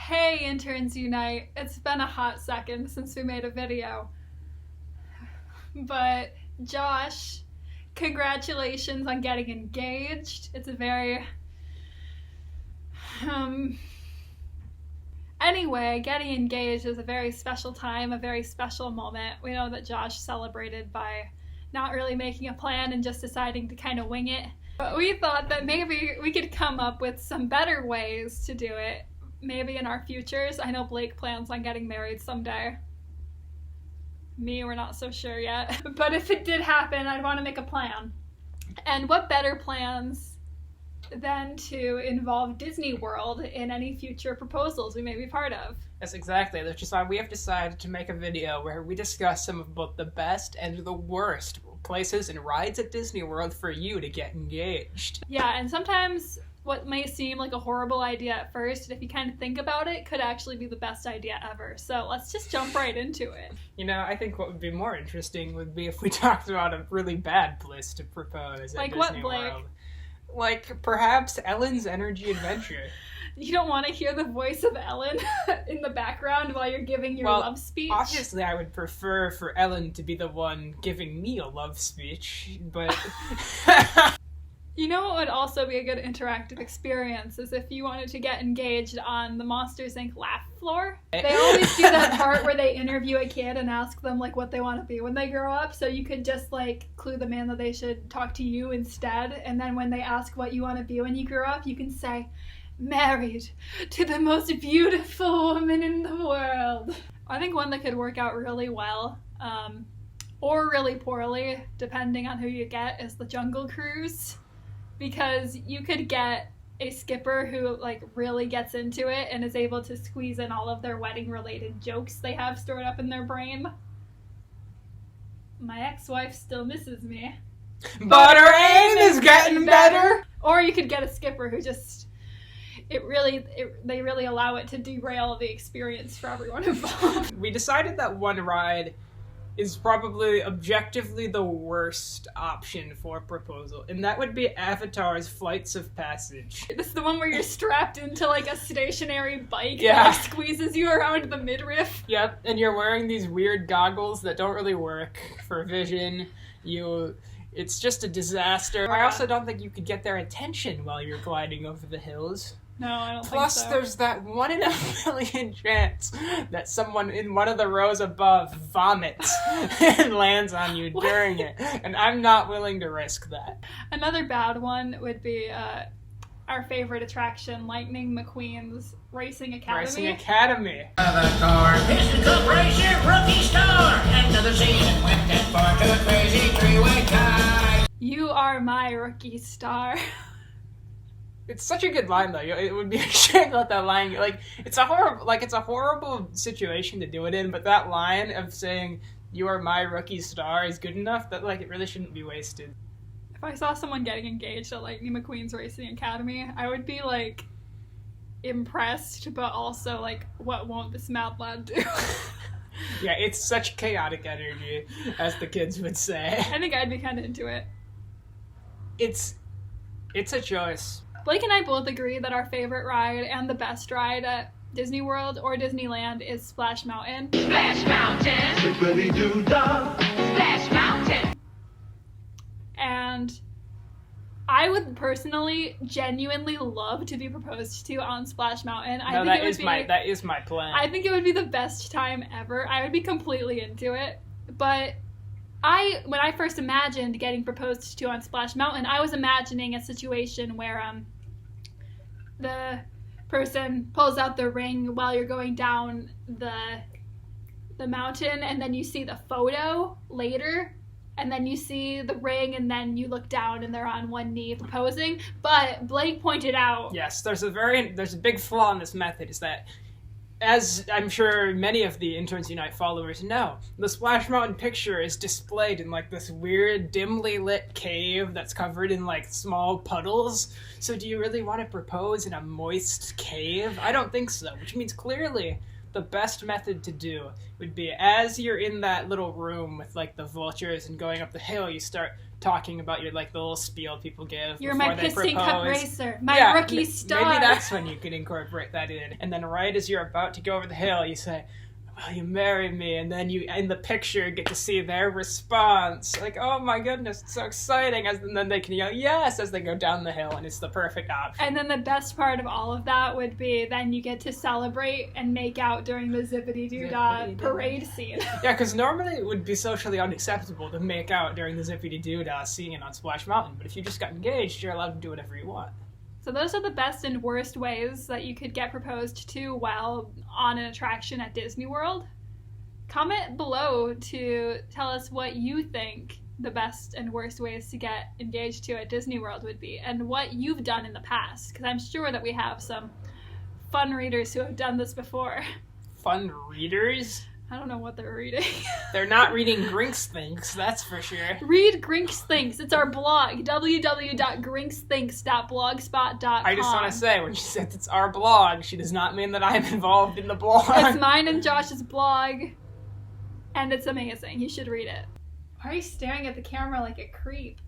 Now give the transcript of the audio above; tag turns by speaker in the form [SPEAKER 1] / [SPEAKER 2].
[SPEAKER 1] Hey Interns Unite, it's been a hot second since we made a video. But Josh, congratulations on getting engaged. It's a very... Anyway, getting engaged is a very special time, a very special moment. We know that Josh celebrated by not really making a plan and just deciding to kind of wing it. But we thought that maybe we could come up with some better ways to do it. Maybe in our futures. I know Blake plans on getting married someday. Me, we're not so sure yet. But if it did happen, I'd want to make a plan. And what better plans than to involve Disney World in any future proposals we may be part of?
[SPEAKER 2] Yes, exactly. That's just why we have decided to make a video where we discuss some of both the best and the worst places and rides at Disney World for you to get engaged.
[SPEAKER 1] Yeah, and sometimes what may seem like a horrible idea at first, if you kind of think about it, could actually be the best idea ever. So let's just jump right into it.
[SPEAKER 2] You know, I think what would be more interesting would be if we talked about a really bad place to propose at Disney
[SPEAKER 1] Like what, Blake?
[SPEAKER 2] World. Like, perhaps Ellen's Energy Adventure.
[SPEAKER 1] You don't want to hear the voice of Ellen in the background while you're giving your love speech?
[SPEAKER 2] Obviously I would prefer for Ellen to be the one giving me a love speech, but...
[SPEAKER 1] You know what would also be a good interactive experience is if you wanted to get engaged on the Monsters, Inc. laugh floor. They always do that part where they interview a kid and ask them like what they want to be when they grow up, so you could just like clue them in that they should talk to you instead, and then when they ask what you want to be when you grow up, you can say, married to the most beautiful woman in the world. I think one that could work out really well, or really poorly, depending on who you get, is the Jungle Cruise. Because you could get a skipper who like really gets into it and is able to squeeze in all of their wedding related jokes they have stored up in their brain. My ex-wife still misses me.
[SPEAKER 2] But her aim is getting better!
[SPEAKER 1] Or you could get a skipper who just, they really allow it to derail the experience for everyone involved.
[SPEAKER 2] We decided that one ride is probably objectively the worst option for proposal, and that would be Avatar's Flights of Passage.
[SPEAKER 1] This is the one where you're strapped into like a stationary bike
[SPEAKER 2] Yeah.
[SPEAKER 1] that squeezes you around the midriff.
[SPEAKER 2] Yep, and you're wearing these weird goggles that don't really work for vision. It's just a disaster. I also don't think you could get their attention while you're gliding over the hills.
[SPEAKER 1] No, I don't
[SPEAKER 2] Plus,
[SPEAKER 1] think so.
[SPEAKER 2] there's that 1 in a million chance that someone in one of the rows above vomits and lands on you during it, and I'm not willing to risk that.
[SPEAKER 1] Another bad one would be our favorite attraction, Lightning McQueen's Racing Academy.
[SPEAKER 2] Racing Academy.
[SPEAKER 3] Avatar, Piston Cup Racer, Rookie Star. Another season went that far to a crazy three-way tie.
[SPEAKER 1] You are my rookie star.
[SPEAKER 2] It's such a good line, though. It would be a shame to let that line. It's a horrible situation to do it in. But that line of saying "You are my rookie star" is good enough that it really shouldn't be wasted.
[SPEAKER 1] If I saw someone getting engaged at Lightning McQueen's Racing Academy, I would be like impressed, but also like, what won't this mad lad do?
[SPEAKER 2] Yeah, it's such chaotic energy, as the kids would say.
[SPEAKER 1] I think I'd be kind of into it.
[SPEAKER 2] It's a choice.
[SPEAKER 1] Blake and I both agree that our favorite ride and the best ride at Disney World or Disneyland is Splash Mountain.
[SPEAKER 4] Splash Mountain, zip-a-dee-doo-da, Splash Mountain.
[SPEAKER 1] And I would personally genuinely love to be proposed to on Splash Mountain.
[SPEAKER 2] That is my plan.
[SPEAKER 1] I think it would be the best time ever. I would be completely into it. But when I first imagined getting proposed to on Splash Mountain, I was imagining a situation where the person pulls out the ring while you're going down the mountain, and then you see the photo later, and then you see the ring, and then you look down and they're on one knee proposing. But Blake pointed out...
[SPEAKER 2] Yes, there's a big flaw in this method, is that, as I'm sure many of the Interns Unite followers know, the Splash Mountain picture is displayed in this weird, dimly lit cave that's covered in small puddles. So do you really want to propose in a moist cave? I don't think so, which means clearly the best method to do would be, as you're in that little room with like the vultures and going up the hill, you start talking about your like the little spiel people give
[SPEAKER 1] You're
[SPEAKER 2] before
[SPEAKER 1] my
[SPEAKER 2] they
[SPEAKER 1] piston
[SPEAKER 2] propose.
[SPEAKER 1] cup racer, my rookie star.
[SPEAKER 2] Maybe that's when you could incorporate that in. And then right as you're about to go over the hill, you say, "Will you marry me?" And then you, in the picture, get to see their response. Like, oh my goodness, it's so exciting. And then they can yell yes as they go down the hill, and it's the perfect option.
[SPEAKER 1] And then the best part of all of that would be then you get to celebrate and make out during the zip-a-dee-doo-da parade scene.
[SPEAKER 2] Yeah, because normally it would be socially unacceptable to make out during the zip-a-dee-doo-da scene on Splash Mountain, but if you just got engaged, you're allowed to do whatever you want.
[SPEAKER 1] So those are the best and worst ways that you could get proposed to while on an attraction at Disney World. Comment below to tell us what you think the best and worst ways to get engaged to at Disney World would be, and what you've done in the past, because I'm sure that we have some fun readers who have done this before. Fun
[SPEAKER 2] readers?
[SPEAKER 1] I don't know what they're reading.
[SPEAKER 2] They're not reading Grinks Thinks, that's for sure.
[SPEAKER 1] Read Grinks Thinks. It's our blog, www.grinksthinks.blogspot.com.
[SPEAKER 2] I just want to say, when she says it's our blog, she does not mean that I'm involved in the blog.
[SPEAKER 1] It's mine and Josh's blog, and it's amazing. You should read it. Why are you staring at the camera like a creep?